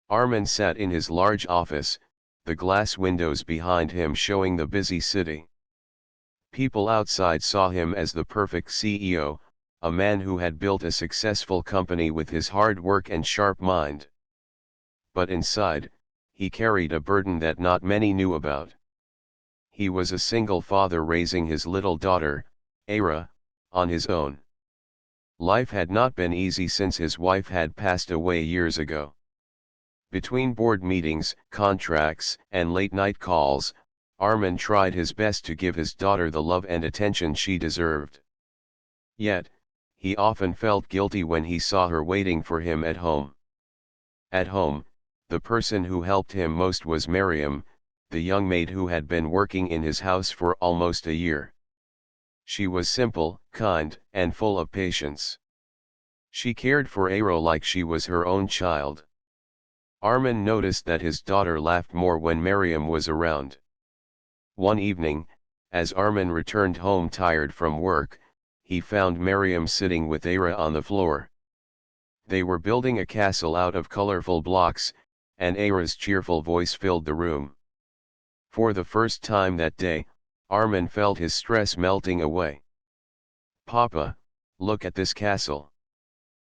Armin sat in his large office, the glass windows behind him showing the busy city. People outside saw him as the perfect CEO, a man who had built a successful company with his hard work and sharp mind. But inside, he carried a burden that not many knew about. He was a single father raising his little daughter, Ara, on his own. Life had not been easy since his wife had passed away years ago. Between board meetings, contracts, and late-night calls, Armin tried his best to give his daughter the love and attention she deserved. Yet, he often felt guilty when he saw her waiting for him at home. At home, the person who helped him most was Miriam, the young maid who had been working in his house for almost a year. She was simple, kind, and full of patience. She cared for Ara like she was her own child. Armin noticed that his daughter laughed more when Miriam was around. One evening, as Armin returned home tired from work, he found Miriam sitting with Ara on the floor. They were building a castle out of colorful blocks, and Ara's cheerful voice filled the room. For the first time that day, Armin felt his stress melting away. "Papa, look at this castle!"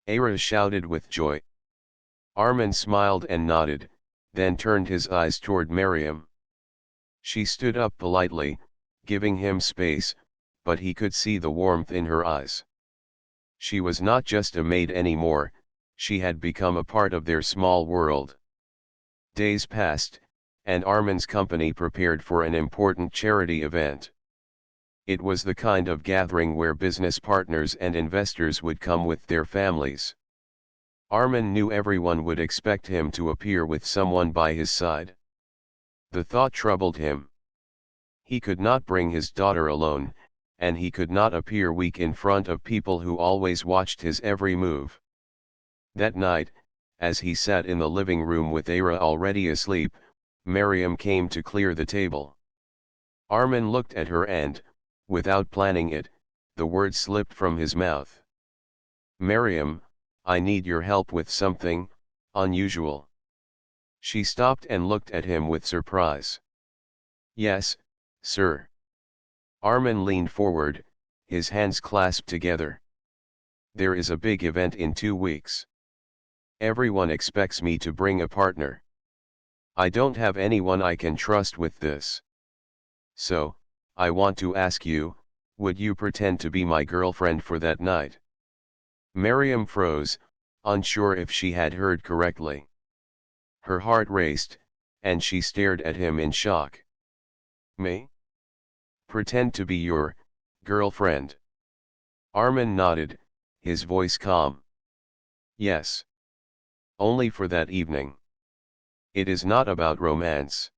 Ara shouted with joy. Armin smiled and nodded, then turned his eyes toward Miriam. She stood up politely, giving him space, but he could see the warmth in her eyes. She was not just a maid anymore, she had become a part of their small world. Days passed, and Armin's company prepared for an important charity event. It was the kind of gathering where business partners and investors would come with their families. Armin knew everyone would expect him to appear with someone by his side. The thought troubled him. He could not bring his daughter alone, and he could not appear weak in front of people who always watched his every move. That night, as he sat in the living room with Ara already asleep, Miriam came to clear the table. Armin looked at her and, without planning it, the words slipped from his mouth. "Miriam, I need your help with something unusual." She stopped and looked at him with surprise. "Yes, sir." Armin leaned forward, his hands clasped together. "There is a big event in 2 weeks. Everyone expects me to bring a partner. I don't have anyone I can trust with this. So, I want to ask you, would you pretend to be my girlfriend for that night?" Miriam froze, unsure if she had heard correctly. Her heart raced, and she stared at him in shock. "Me? Pretend to be your girlfriend?" Armin nodded, his voice calm. "Yes. Only for that evening. It is not about romance.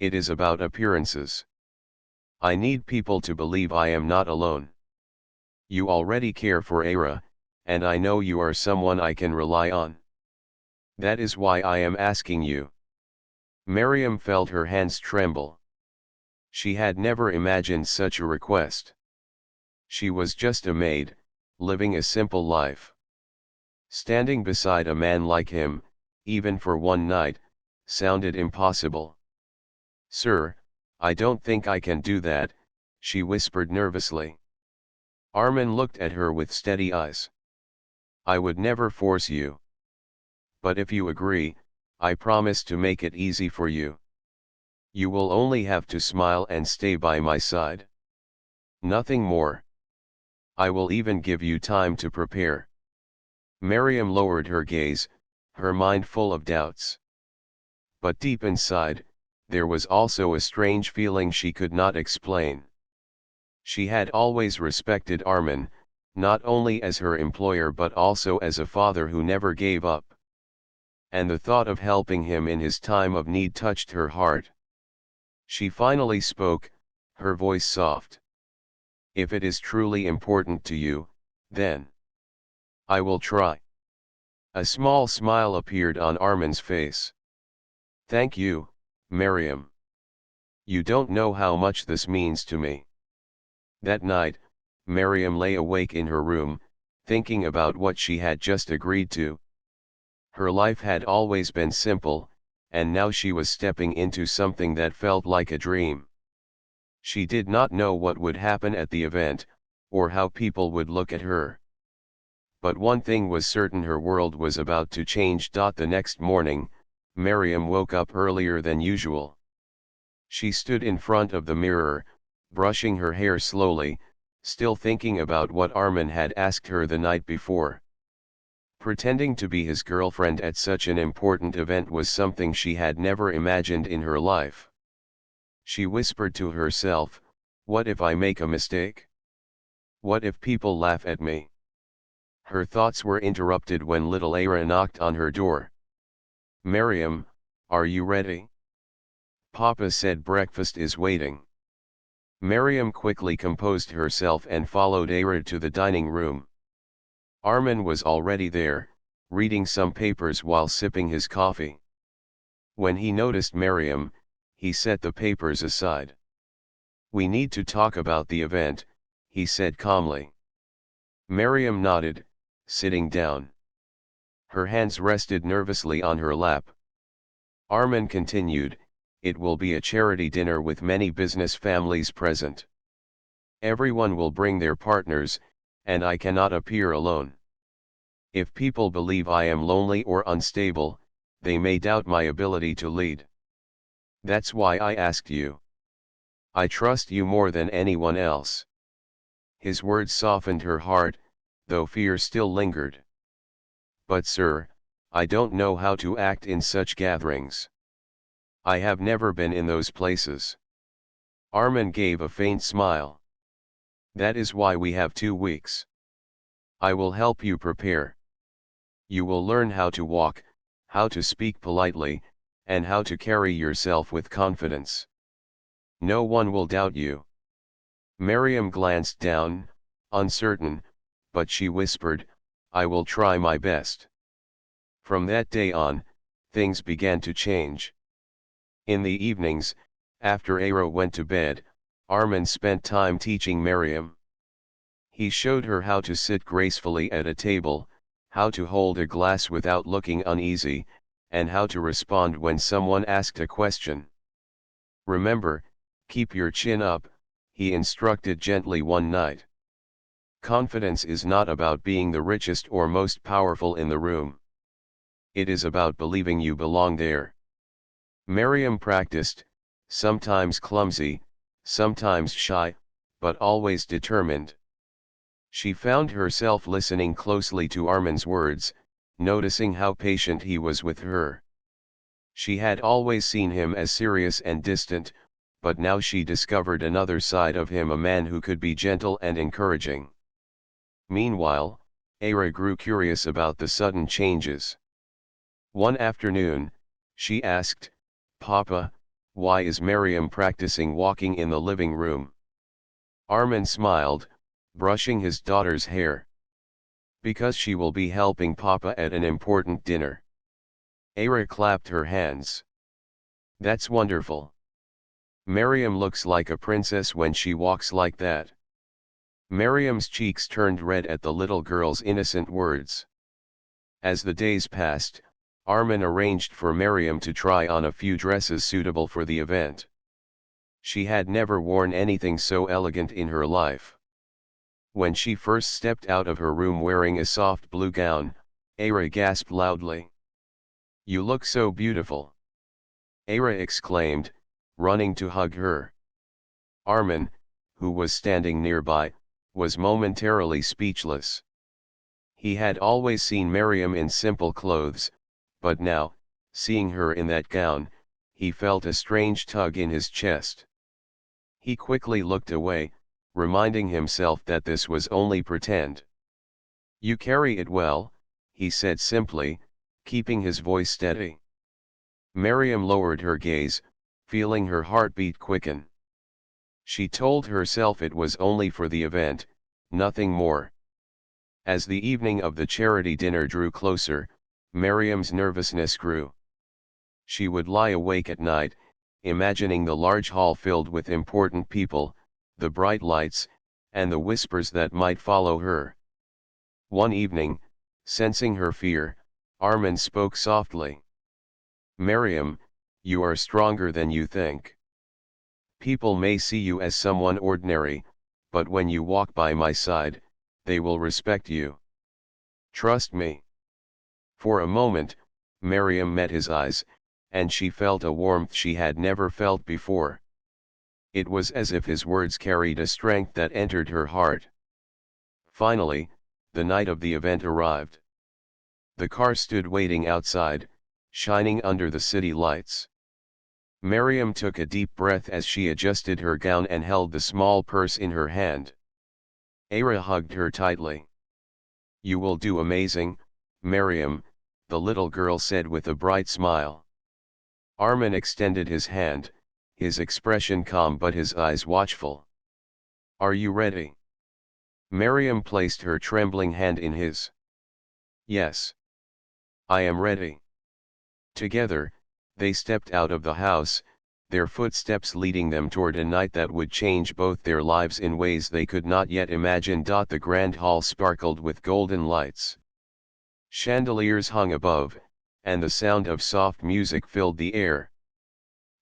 It is about appearances. I need people to believe I am not alone. You already care for Ara, and I know you are someone I can rely on. That is why I am asking you." Miriam felt her hands tremble. She had never imagined such a request. She was just a maid, living a simple life. Standing beside a man like him, even for one night, sounded impossible. "Sir, I don't think I can do that," she whispered nervously. Armin looked at her with steady eyes. "I would never force you. But if you agree, I promise to make it easy for you. You will only have to smile and stay by my side. Nothing more. I will even give you time to prepare." Miriam lowered her gaze, her mind full of doubts. But deep inside, there was also a strange feeling she could not explain. She had always respected Armin, not only as her employer but also as a father who never gave up. And the thought of helping him in his time of need touched her heart. She finally spoke, her voice soft. "If it is truly important to you, then I will try." A small smile appeared on Armin's face. "Thank you, Miriam. You don't know how much this means to me." That night, Miriam lay awake in her room, thinking about what she had just agreed to. Her life had always been simple, and now she was stepping into something that felt like a dream. She did not know what would happen at the event, or how people would look at her. But one thing was certain: her world was about to change. The next morning, Miriam woke up earlier than usual. She stood in front of the mirror, brushing her hair slowly, still thinking about what Armin had asked her the night before. Pretending to be his girlfriend at such an important event was something she had never imagined in her life. She whispered to herself, "What if I make a mistake? What if people laugh at me?" Her thoughts were interrupted when little Ara knocked on her door. "Miriam, are you ready?" "Papa said breakfast is waiting." Miriam quickly composed herself and followed Ara to the dining room. Armin was already there, reading some papers while sipping his coffee. When he noticed Miriam, he set the papers aside. "We need to talk about the event," he said calmly. Miriam nodded, sitting down. Her hands rested nervously on her lap. Armin continued, "It will be a charity dinner with many business families present. Everyone will bring their partners, and I cannot appear alone. If people believe I am lonely or unstable, they may doubt my ability to lead. That's why I asked you. I trust you more than anyone else." His words softened her heart, though fear still lingered. "But sir, I don't know how to act in such gatherings. I have never been in those places." Armin gave a faint smile. "That is why we have 2 weeks. I will help you prepare. You will learn how to walk, how to speak politely, and how to carry yourself with confidence. No one will doubt you." Miriam glanced down, uncertain, but she whispered, "I will try my best." From that day on, things began to change. In the evenings, after Ara went to bed, Armin spent time teaching Miriam. He showed her how to sit gracefully at a table, how to hold a glass without looking uneasy, and how to respond when someone asked a question. "Remember, keep your chin up," he instructed gently one night. "Confidence is not about being the richest or most powerful in the room. It is about believing you belong there." Miriam practiced, sometimes clumsy, sometimes shy, but always determined. She found herself listening closely to Armin's words, noticing how patient he was with her. She had always seen him as serious and distant, but now she discovered another side of him, a man who could be gentle and encouraging. Meanwhile, Ara grew curious about the sudden changes. One afternoon, she asked, "Papa, why is Miriam practicing walking in the living room?" Armin smiled, brushing his daughter's hair. "Because she will be helping Papa at an important dinner." Ara clapped her hands. "That's wonderful. Miriam looks like a princess when she walks like that." Miriam's cheeks turned red at the little girl's innocent words. As the days passed, Armin arranged for Miriam to try on a few dresses suitable for the event. She had never worn anything so elegant in her life. When she first stepped out of her room wearing a soft blue gown, Ara gasped loudly. "You look so beautiful!" Ara exclaimed, running to hug her. Armin, who was standing nearby, was momentarily speechless. He had always seen Miriam in simple clothes, but now, seeing her in that gown, he felt a strange tug in his chest. He quickly looked away, reminding himself that this was only pretend. "You carry it well," he said simply, keeping his voice steady. Miriam lowered her gaze, feeling her heartbeat quicken. She told herself it was only for the event, nothing more. As the evening of the charity dinner drew closer, Miriam's nervousness grew. She would lie awake at night, imagining the large hall filled with important people, the bright lights, and the whispers that might follow her. One evening, sensing her fear, Armin spoke softly. Miriam, you are stronger than you think. People may see you as someone ordinary, but when you walk by my side, they will respect you. Trust me. For a moment, Miriam met his eyes, and she felt a warmth she had never felt before. It was as if his words carried a strength that entered her heart. Finally, the night of the event arrived. The car stood waiting outside, shining under the city lights. Miriam took a deep breath as she adjusted her gown and held the small purse in her hand. Ara hugged her tightly. You will do amazing, Miriam, the little girl said with a bright smile. Armin extended his hand, his expression calm but his eyes watchful. Are you ready? Miriam placed her trembling hand in his. Yes. I am ready. Together, they stepped out of the house, their footsteps leading them toward a night that would change both their lives in ways they could not yet imagine. The grand hall sparkled with golden lights. Chandeliers hung above, and the sound of soft music filled the air.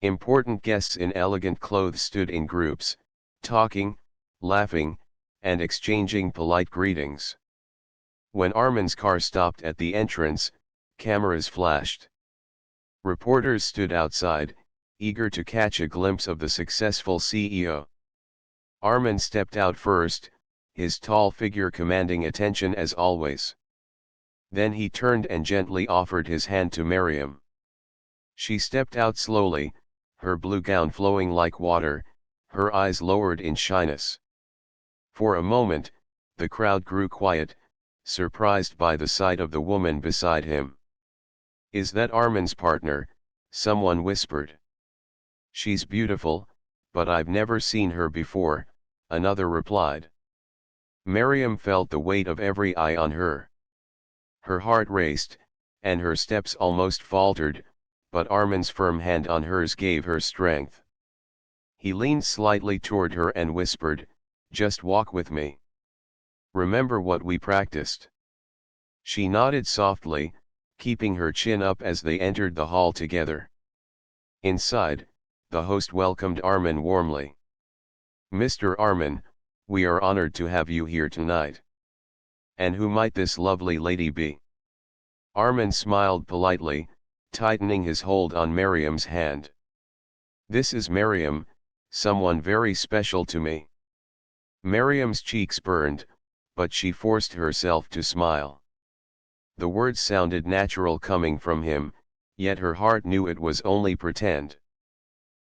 Important guests in elegant clothes stood in groups, talking, laughing, and exchanging polite greetings. When Armin's car stopped at the entrance, cameras flashed. Reporters stood outside, eager to catch a glimpse of the successful CEO. Armin stepped out first, his tall figure commanding attention as always. Then he turned and gently offered his hand to Miriam. She stepped out slowly, her blue gown flowing like water, her eyes lowered in shyness. For a moment, the crowd grew quiet, surprised by the sight of the woman beside him. Is that Armin's partner? Someone whispered. She's beautiful, but I've never seen her before, another replied. Miriam felt the weight of every eye on her. Her heart raced, and her steps almost faltered, but Armin's firm hand on hers gave her strength. He leaned slightly toward her and whispered, just walk with me. Remember what we practiced. She nodded softly, keeping her chin up as they entered the hall together. Inside, the host welcomed Armin warmly. Mr. Armin, we are honored to have you here tonight. And who might this lovely lady be? Armin smiled politely, tightening his hold on Miriam's hand. This is Miriam, someone very special to me. Miriam's cheeks burned, but she forced herself to smile. The words sounded natural coming from him, yet her heart knew it was only pretend.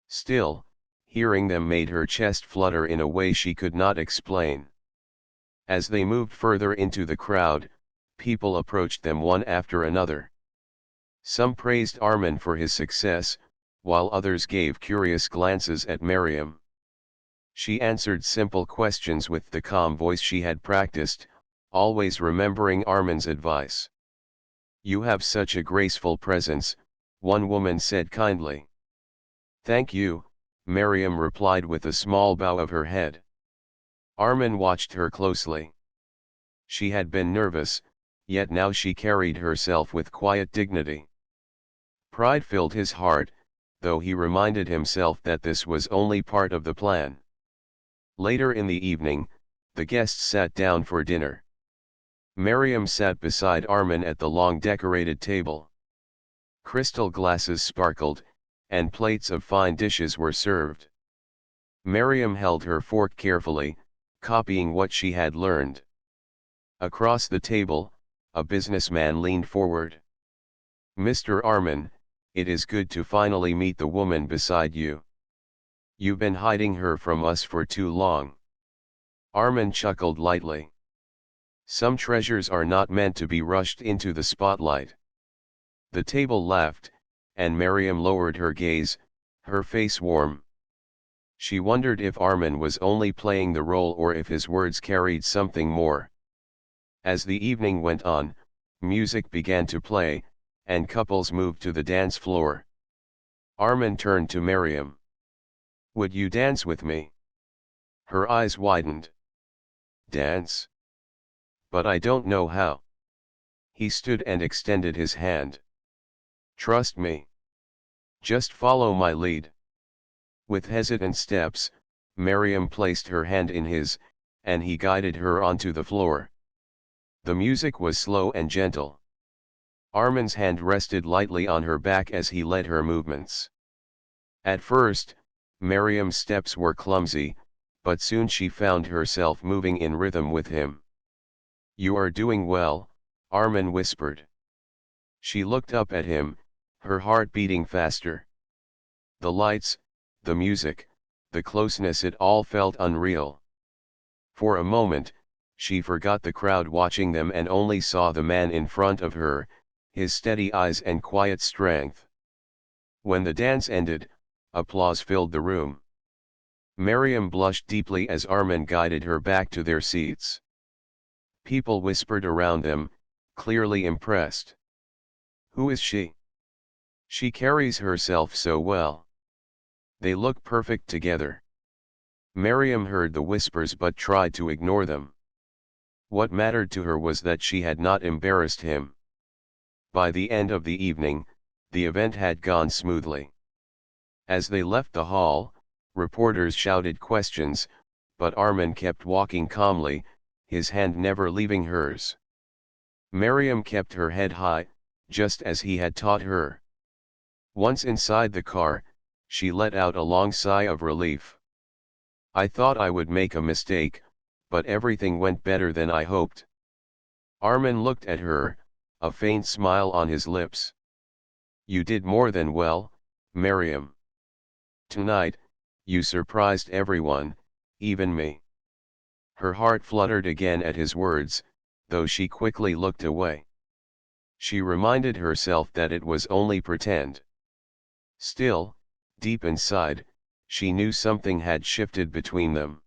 Still, hearing them made her chest flutter in a way she could not explain. As they moved further into the crowd, people approached them one after another. Some praised Armin for his success, while others gave curious glances at Miriam. She answered simple questions with the calm voice she had practiced, always remembering Armin's advice. You have such a graceful presence, one woman said kindly. Thank you, Miriam replied with a small bow of her head. Armin watched her closely. She had been nervous, yet now she carried herself with quiet dignity. Pride filled his heart, though he reminded himself that this was only part of the plan. Later in the evening, the guests sat down for dinner. Miriam sat beside Armin at the long decorated table. Crystal glasses sparkled, and plates of fine dishes were served. Miriam held her fork carefully, copying what she had learned. Across the table, a businessman leaned forward. Mr. Armin, it is good to finally meet the woman beside you. You've been hiding her from us for too long. Armin chuckled lightly. Some treasures are not meant to be rushed into the spotlight. The table laughed, and Miriam lowered her gaze, her face warm. She wondered if Armin was only playing the role or if his words carried something more. As the evening went on, music began to play, and couples moved to the dance floor. Armin turned to Miriam. Would you dance with me? Her eyes widened. Dance? But I don't know how. He stood and extended his hand. "Trust me. Just follow my lead." With hesitant steps, Miriam placed her hand in his, and he guided her onto the floor. The music was slow and gentle. Armin's hand rested lightly on her back as he led her movements. At first, Miriam's steps were clumsy, but soon she found herself moving in rhythm with him. "You are doing well," Armin whispered. She looked up at him, her heart beating faster. The lights, the music, the closeness, it all felt unreal. For a moment, she forgot the crowd watching them and only saw the man in front of her, his steady eyes and quiet strength. When the dance ended, applause filled the room. Miriam blushed deeply as Armin guided her back to their seats. People whispered around them, clearly impressed. "Who is she? She carries herself so well. They look perfect together." Miriam heard the whispers but tried to ignore them. What mattered to her was that she had not embarrassed him. By the end of the evening, the event had gone smoothly. As they left the hall, reporters shouted questions, but Armin kept walking calmly, his hand never leaving hers. Miriam kept her head high, just as he had taught her. Once inside the car, she let out a long sigh of relief. "I thought I would make a mistake, but everything went better than I hoped." Armin looked at her, a faint smile on his lips. "You did more than well, Miriam. Tonight, you surprised everyone, even me." Her heart fluttered again at his words, though she quickly looked away. She reminded herself that it was only pretend. Still, deep inside, she knew something had shifted between them.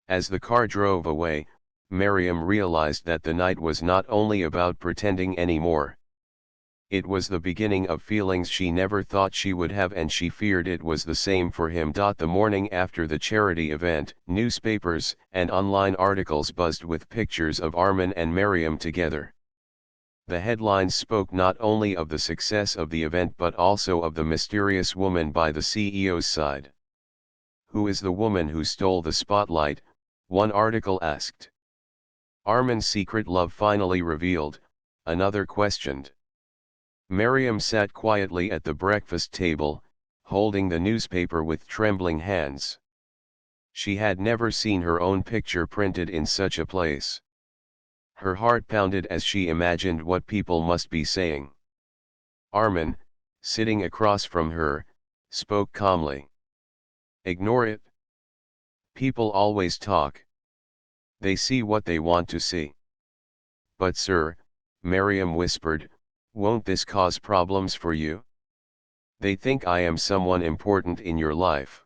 As the car drove away, Miriam realized that the night was not only about pretending anymore. It was the beginning of feelings she never thought she would have, and she feared it was the same for him. The morning after the charity event, newspapers and online articles buzzed with pictures of Armin and Miriam together. The headlines spoke not only of the success of the event but also of the mysterious woman by the CEO's side. "Who is the woman who stole the spotlight?" one article asked. "Armin's secret love finally revealed," another questioned. Miriam sat quietly at the breakfast table, holding the newspaper with trembling hands. She had never seen her own picture printed in such a place. Her heart pounded as she imagined what people must be saying. Armin, sitting across from her, spoke calmly. "Ignore it. People always talk. They see what they want to see." "But sir," Miriam whispered, "won't this cause problems for you? They think I am someone important in your life."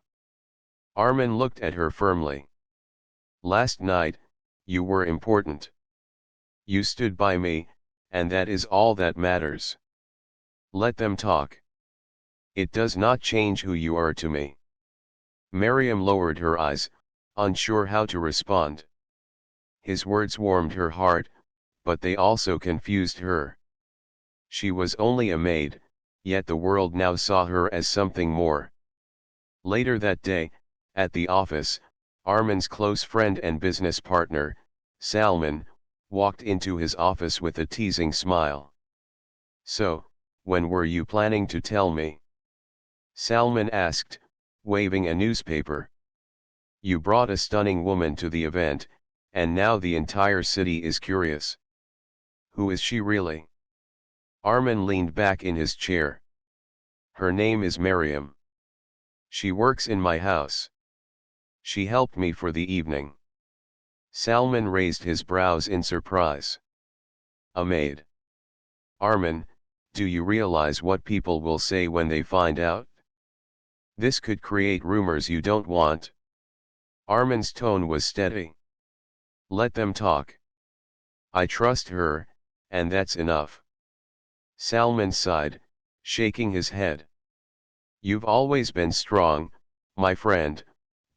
Armin looked at her firmly. "Last night, you were important. You stood by me, and that is all that matters. Let them talk. It does not change who you are to me." Miriam lowered her eyes, unsure how to respond. His words warmed her heart, but they also confused her. She was only a maid, yet the world now saw her as something more. Later that day, at the office, Armin's close friend and business partner, Salman, walked into his office with a teasing smile. "So, when were you planning to tell me?" Salman asked, waving a newspaper. "You brought a stunning woman to the event, and now the entire city is curious. Who is she really?" Armin leaned back in his chair. "Her name is Miriam. She works in my house. She helped me for the evening." Salman raised his brows in surprise. "A maid? Armin, do you realize what people will say when they find out? This could create rumors you don't want." Armin's tone was steady. "Let them talk. I trust her, and that's enough." Salman sighed, shaking his head. "You've always been strong, my friend,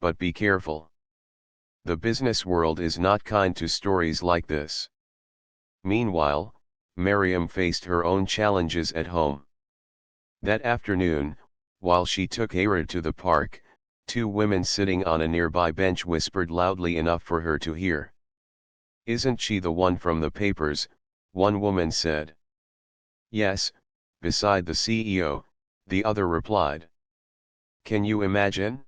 but be careful. The business world is not kind to stories like this." Meanwhile, Miriam faced her own challenges at home. That afternoon, while she took Ara to the park, two women sitting on a nearby bench whispered loudly enough for her to hear. "Isn't she the one from the papers?" one woman said. "Yes, beside the CEO," the other replied. "Can you imagine?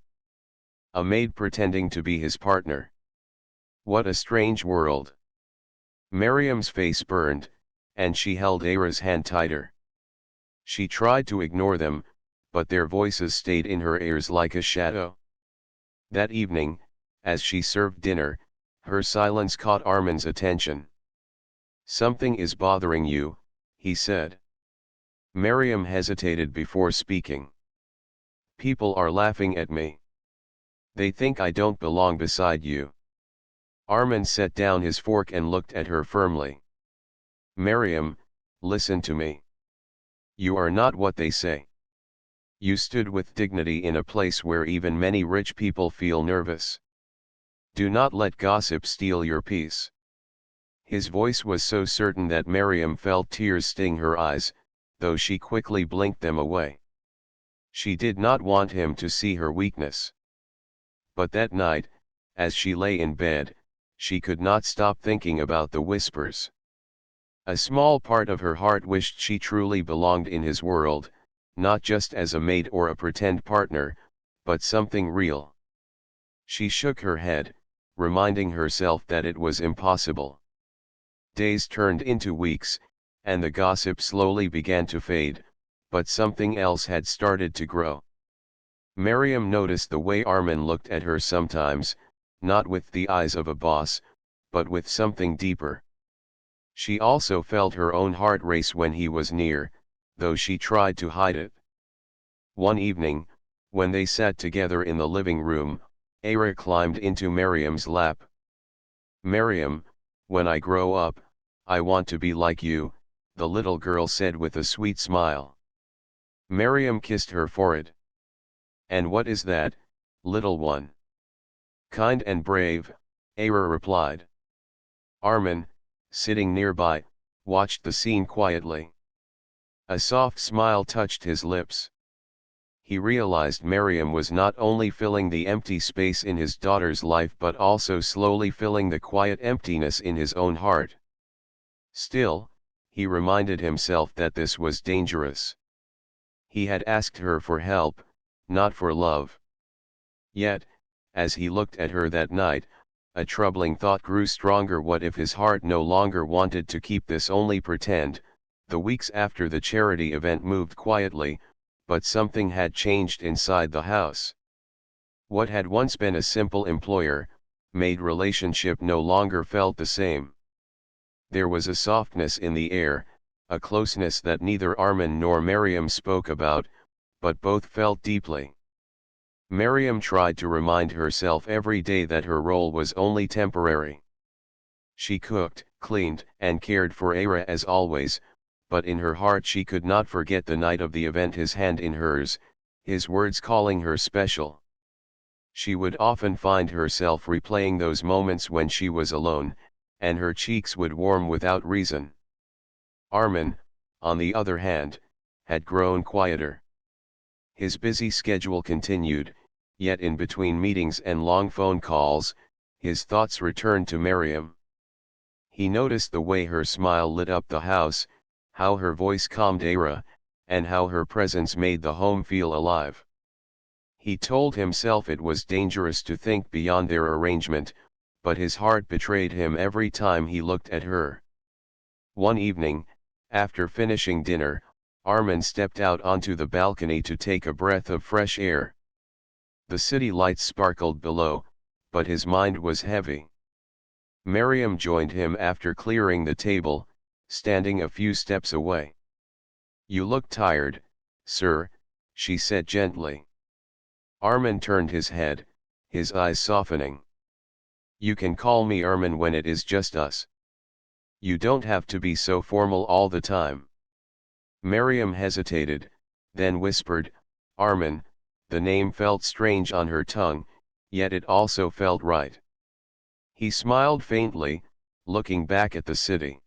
A maid pretending to be his partner. What a strange world." Miriam's face burned, and she held Ara's hand tighter. She tried to ignore them, but their voices stayed in her ears like a shadow. That evening, as she served dinner, her silence caught Armin's attention. "Something is bothering you," he said. Miriam hesitated before speaking. "People are laughing at me. They think I don't belong beside you." Armin set down his fork and looked at her firmly. "Miriam, listen to me. You are not what they say. You stood with dignity in a place where even many rich people feel nervous. Do not let gossip steal your peace." His voice was so certain that Miriam felt tears sting her eyes, though she quickly blinked them away. She did not want him to see her weakness. But that night, as she lay in bed, she could not stop thinking about the whispers. A small part of her heart wished she truly belonged in his world, not just as a maid or a pretend partner, but something real. She shook her head, reminding herself that it was impossible. Days turned into weeks, and the gossip slowly began to fade, but something else had started to grow. Miriam noticed the way Armin looked at her sometimes, not with the eyes of a boss, but with something deeper. She also felt her own heart race when he was near, though she tried to hide it. One evening, when they sat together in the living room, Ara climbed into Miriam's lap. "Miriam, when I grow up, I want to be like you," the little girl said with a sweet smile. Miriam kissed her forehead. "And what is that, little one?" "Kind and brave," Ara replied. Armin, sitting nearby, watched the scene quietly. A soft smile touched his lips. He realized Miriam was not only filling the empty space in his daughter's life but also slowly filling the quiet emptiness in his own heart. Still, he reminded himself that this was dangerous. He had asked her for help, not for love. Yet, as he looked at her that night, a troubling thought grew stronger. What if his heart no longer wanted to keep this only pretend? The weeks after the charity event moved quietly, but something had changed inside the house. What had once been a simple employer-maid relationship no longer felt the same. There was a softness in the air, a closeness that neither Armin nor Miriam spoke about, but both felt deeply. Miriam tried to remind herself every day that her role was only temporary. She cooked, cleaned, and cared for Ara as always, but in her heart she could not forget the night of the event, his hand in hers, his words calling her special. She would often find herself replaying those moments when she was alone, and her cheeks would warm without reason. Armin, on the other hand, had grown quieter. His busy schedule continued, yet in between meetings and long phone calls, his thoughts returned to Miriam. He noticed the way her smile lit up the house, how her voice calmed Ara, and how her presence made the home feel alive. He told himself it was dangerous to think beyond their arrangement, but his heart betrayed him every time he looked at her. One evening, after finishing dinner, Armin stepped out onto the balcony to take a breath of fresh air. The city lights sparkled below, but his mind was heavy. Miriam joined him after clearing the table, standing a few steps away. "You look tired, sir," she said gently. Armin turned his head, his eyes softening. "You can call me Armin when it is just us. You don't have to be so formal all the time." Miriam hesitated, then whispered, "Armin." The name felt strange on her tongue, yet it also felt right. He smiled faintly, looking back at the city.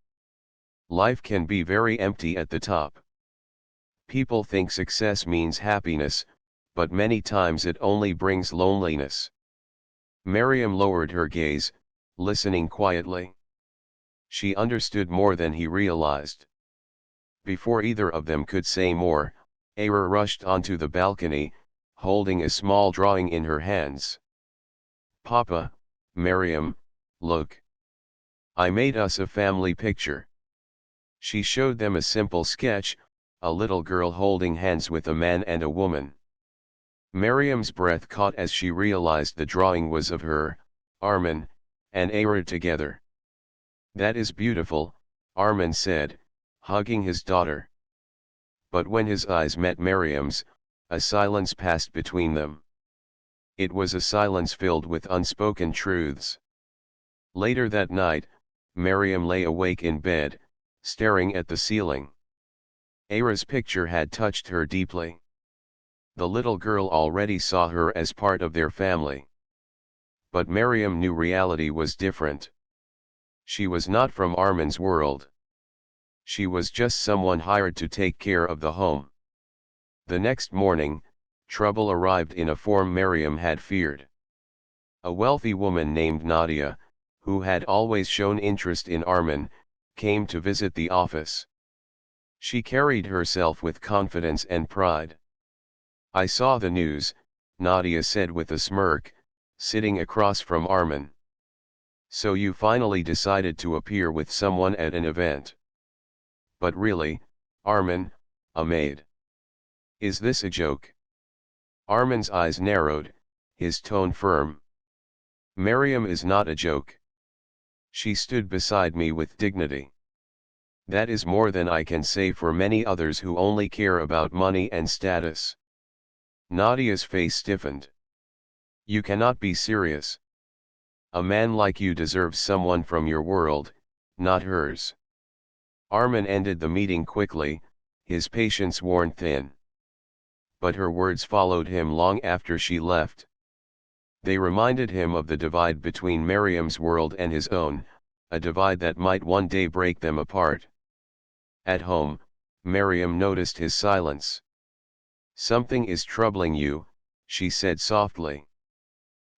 Life can be very empty at the top. People think success means happiness, but many times it only brings loneliness. Miriam lowered her gaze, listening quietly. She understood more than he realized. Before either of them could say more, Ara rushed onto the balcony, holding a small drawing in her hands. "Papa, Miriam, look. I made us a family picture." She showed them a simple sketch, a little girl holding hands with a man and a woman. Miriam's breath caught as she realized the drawing was of her, Armin, and Ara together. "That is beautiful," Armin said, hugging his daughter. But when his eyes met Miriam's, a silence passed between them. It was a silence filled with unspoken truths. Later that night, Miriam lay awake in bed, staring at the ceiling. Ara's picture had touched her deeply. The little girl already saw her as part of their family. But Miriam knew reality was different. She was not from Armin's world. She was just someone hired to take care of the home. The next morning, trouble arrived in a form Miriam had feared. A wealthy woman named Nadia, who had always shown interest in Armin, came to visit the office. She carried herself with confidence and pride. "I saw the news," Nadia said with a smirk, sitting across from Armin. "So you finally decided to appear with someone at an event. But really, Armin, a maid. Is this a joke?" Armin's eyes narrowed, his tone firm. "Miriam is not a joke." She stood beside me with dignity. "That is more than I can say for many others who only care about money and status." Nadia's face stiffened. "You cannot be serious. A man like you deserves someone from your world, not hers." Armin ended the meeting quickly, his patience worn thin. But her words followed him long after she left. They reminded him of the divide between Miriam's world and his own, a divide that might one day break them apart. At home, Miriam noticed his silence. "Something is troubling you," she said softly.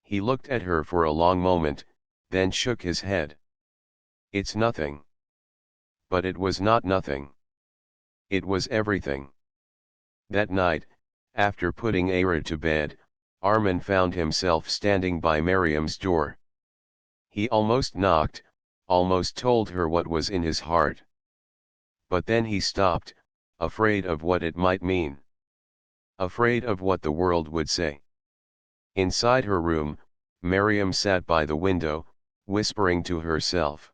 He looked at her for a long moment, then shook his head. "It's nothing." But it was not nothing. It was everything. That night, after putting Ara to bed, Armin found himself standing by Miriam's door. He almost knocked, almost told her what was in his heart. But then he stopped, afraid of what it might mean. Afraid of what the world would say. Inside her room, Miriam sat by the window, whispering to herself.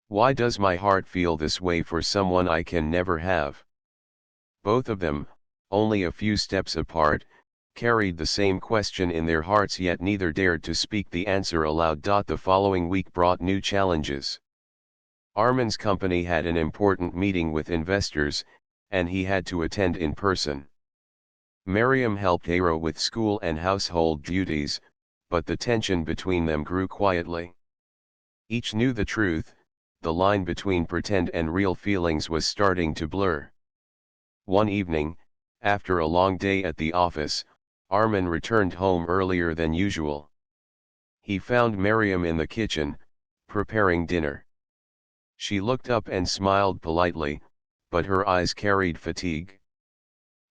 "Why does my heart feel this way for someone I can never have?" Both of them, only a few steps apart, carried the same question in their hearts, yet neither dared to speak the answer aloud. The following week brought new challenges. Armin's company had an important meeting with investors, and he had to attend in person. Miriam helped Ara with school and household duties, but the tension between them grew quietly. Each knew the truth, the line between pretend and real feelings was starting to blur. One evening, after a long day at the office, Armin returned home earlier than usual. He found Miriam in the kitchen, preparing dinner. She looked up and smiled politely, but her eyes carried fatigue.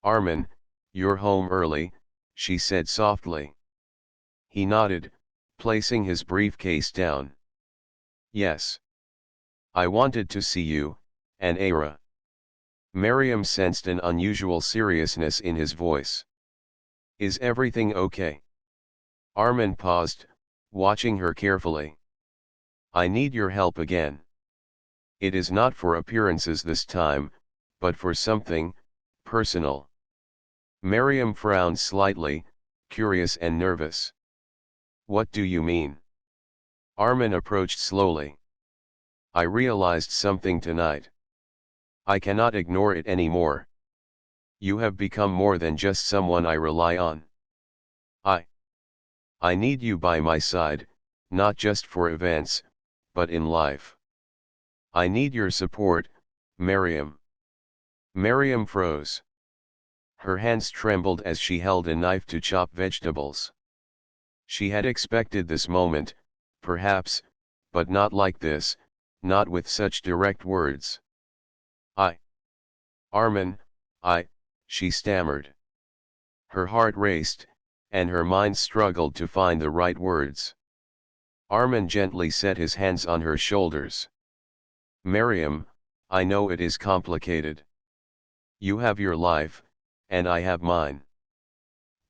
"Armin, you're home early," she said softly. He nodded, placing his briefcase down. "Yes. I wanted to see you, and Ara." Miriam sensed an unusual seriousness in his voice. "Is everything okay?" Armin paused, watching her carefully. "I need your help again. It is not for appearances this time, but for something personal." Miriam frowned slightly, curious and nervous. "What do you mean?" Armin approached slowly. "I realized something tonight. I cannot ignore it anymore. You have become more than just someone I rely on. I need you by my side, not just for events, but in life. I need your support, Miriam. Miriam froze. Her hands trembled as she held a knife to chop vegetables. She had expected this moment, perhaps, but not like this, not with such direct words. Armin, she stammered. Her heart raced, and her mind struggled to find the right words. Armin gently set his hands on her shoulders. Miriam, I know it is complicated. You have your life, and I have mine.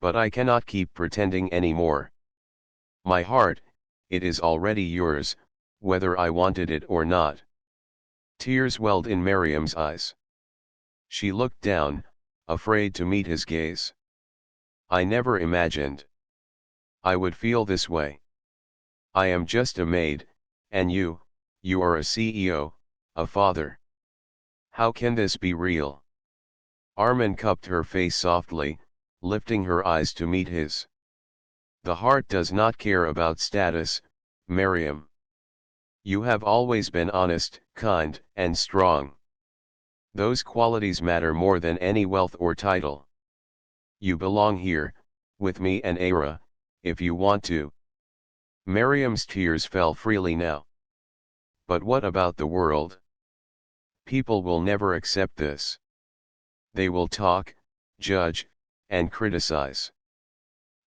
But I cannot keep pretending anymore. My heart, it is already yours, whether I wanted it or not. Tears welled in Miriam's eyes. She looked down, afraid to meet his gaze. I never imagined I would feel this way. I am just a maid, and you are a CEO, a father. How can this be real? Armin cupped her face softly, lifting her eyes to meet his. The heart does not care about status, Miriam. You have always been honest, kind, and strong. Those qualities matter more than any wealth or title. You belong here, with me and Ara, if you want to. Miriam's tears fell freely now. But what about the world? People will never accept this. They will talk, judge, and criticize.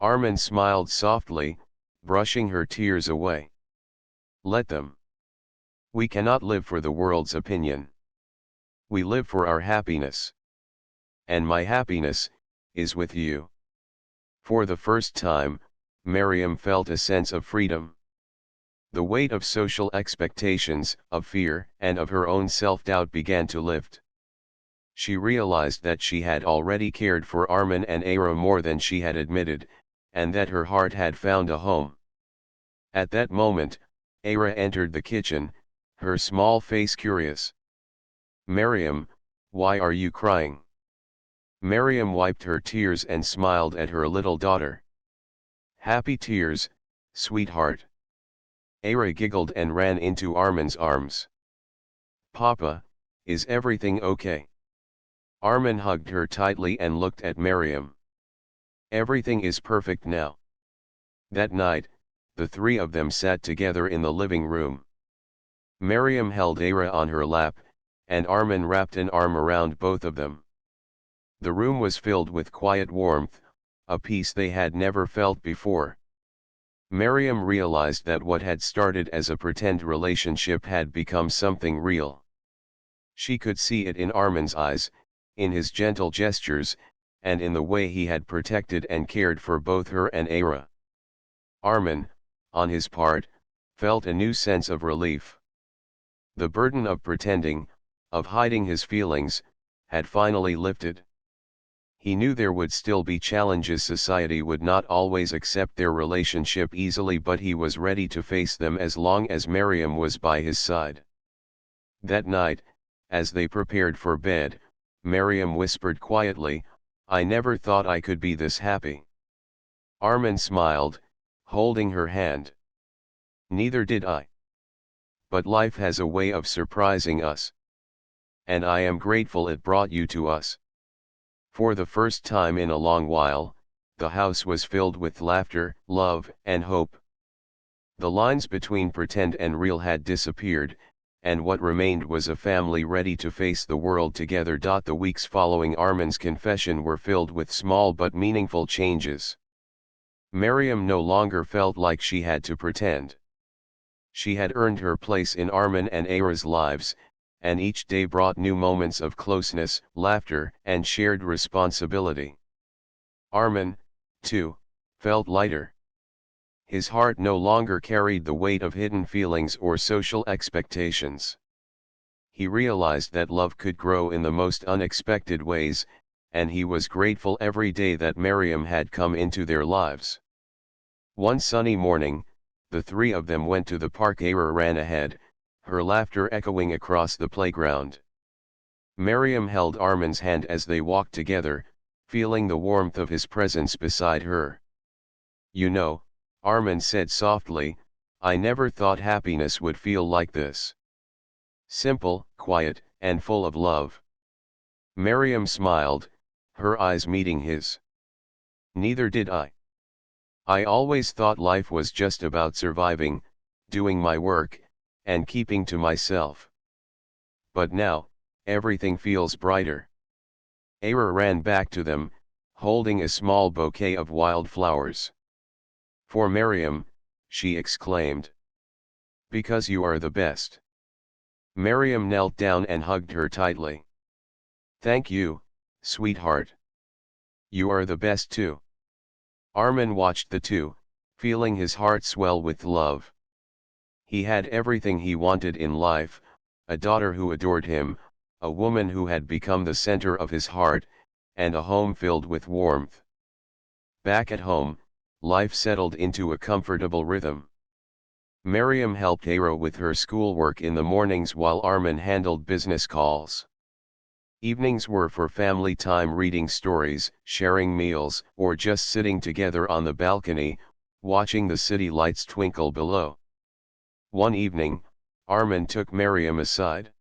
Armin smiled softly, brushing her tears away. Let them. We cannot live for the world's opinion. We live for our happiness. And my happiness is with you. For the first time, Miriam felt a sense of freedom. The weight of social expectations, of fear, and of her own self-doubt began to lift. She realized that she had already cared for Armin and Ara more than she had admitted, and that her heart had found a home. At that moment, Ara entered the kitchen, her small face curious. Miriam, why are you crying? Miriam wiped her tears and smiled at her little daughter. Happy tears, sweetheart. Ara giggled and ran into Armin's arms. Papa, is everything okay? Armin hugged her tightly and looked at Miriam. Everything is perfect now. That night, the three of them sat together in the living room. Miriam held Ara on her lap, and Armin wrapped an arm around both of them. The room was filled with quiet warmth, a peace they had never felt before. Miriam realized that what had started as a pretend relationship had become something real. She could see it in Armin's eyes, in his gentle gestures, and in the way he had protected and cared for both her and Ara. Armin, on his part, felt a new sense of relief. The burden of pretending, of hiding his feelings, had finally lifted. He knew there would still be challenges, society would not always accept their relationship easily, but he was ready to face them as long as Miriam was by his side. That night, as they prepared for bed, Miriam whispered quietly, I never thought I could be this happy. Armin smiled, holding her hand. Neither did I. But life has a way of surprising us. And I am grateful it brought you to us. For the first time in a long while, the house was filled with laughter, love, and hope. The lines between pretend and real had disappeared, and what remained was a family ready to face the world together. The weeks following Armin's confession were filled with small but meaningful changes. Miriam no longer felt like she had to pretend. She had earned her place in Armin and Ara's lives, and each day brought new moments of closeness, laughter, and shared responsibility. Armin, too, felt lighter. His heart no longer carried the weight of hidden feelings or social expectations. He realized that love could grow in the most unexpected ways, and he was grateful every day that Miriam had come into their lives. One sunny morning, the three of them went to the park. Ara ran ahead, her laughter echoing across the playground. Miriam held Armin's hand as they walked together, feeling the warmth of his presence beside her. You know, Armin said softly, I never thought happiness would feel like this. Simple, quiet, and full of love. Miriam smiled, her eyes meeting his. Neither did I. I always thought life was just about surviving, doing my work, and keeping to myself. But now, everything feels brighter. Ara ran back to them, holding a small bouquet of wildflowers. For Miriam, she exclaimed. Because you are the best. Miriam knelt down and hugged her tightly. Thank you, sweetheart. You are the best too. Armin watched the two, feeling his heart swell with love. He had everything he wanted in life, a daughter who adored him, a woman who had become the center of his heart, and a home filled with warmth. Back at home, life settled into a comfortable rhythm. Miriam helped Ara with her schoolwork in the mornings while Armin handled business calls. Evenings were for family time, reading stories, sharing meals, or just sitting together on the balcony, watching the city lights twinkle below. One evening, Armin took Miriam aside.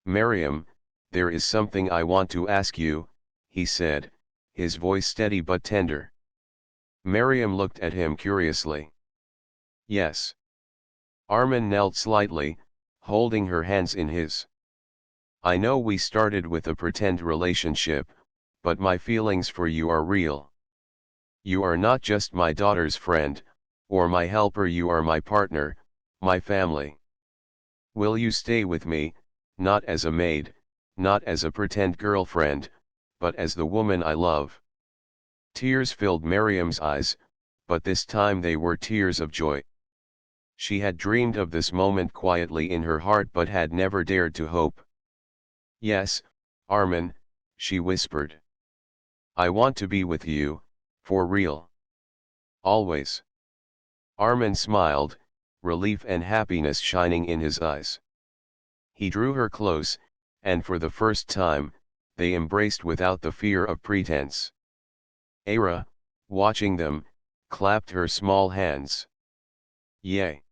Miriam, there is something I want to ask you, he said, his voice steady but tender. Miriam looked at him curiously. Yes. Armin knelt slightly, holding her hands in his. I know we started with a pretend relationship, but my feelings for you are real. You are not just my daughter's friend, or my helper, you are my partner, my family. Will you stay with me, not as a maid, not as a pretend girlfriend, but as the woman I love? Tears filled Miriam's eyes, but this time they were tears of joy. She had dreamed of this moment quietly in her heart but had never dared to hope. Yes, Armin, she whispered. I want to be with you, for real. Always. Armin smiled, relief and happiness shining in his eyes. He drew her close, and for the first time, they embraced without the fear of pretense. Ara, watching them, clapped her small hands. Yay!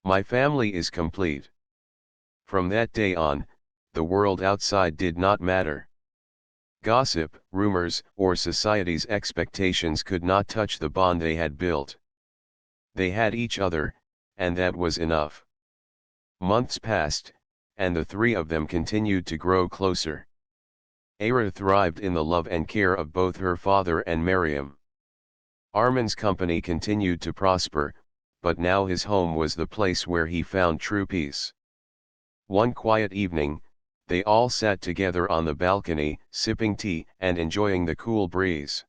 My family is complete. From that day on, the world outside did not matter. Gossip, rumors, or society's expectations could not touch the bond they had built. They had each other, and that was enough. Months passed, and the three of them continued to grow closer. Ara thrived in the love and care of both her father and Miriam. Armin's company continued to prosper, but now his home was the place where he found true peace. One quiet evening, they all sat together on the balcony, sipping tea and enjoying the cool breeze.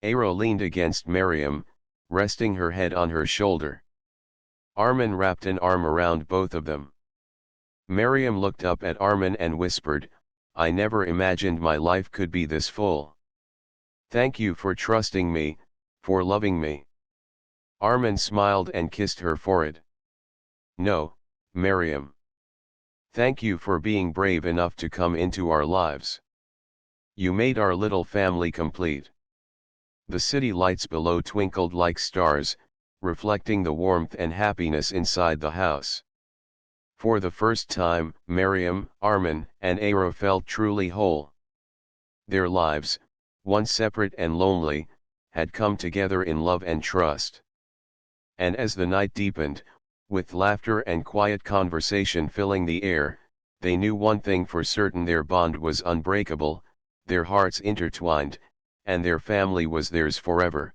Ara leaned against Miriam, resting her head on her shoulder. Armin wrapped an arm around both of them. Miriam looked up at Armin and whispered, I never imagined my life could be this full. Thank you for trusting me, for loving me. Armin smiled and kissed her forehead. No, Miriam. Thank you for being brave enough to come into our lives. You made our little family complete. The city lights below twinkled like stars, reflecting the warmth and happiness inside the house. For the first time, Miriam, Armin, and Ara felt truly whole. Their lives, once separate and lonely, had come together in love and trust. And as the night deepened, with laughter and quiet conversation filling the air, they knew one thing for certain: their bond was unbreakable, their hearts intertwined, and their family was theirs forever.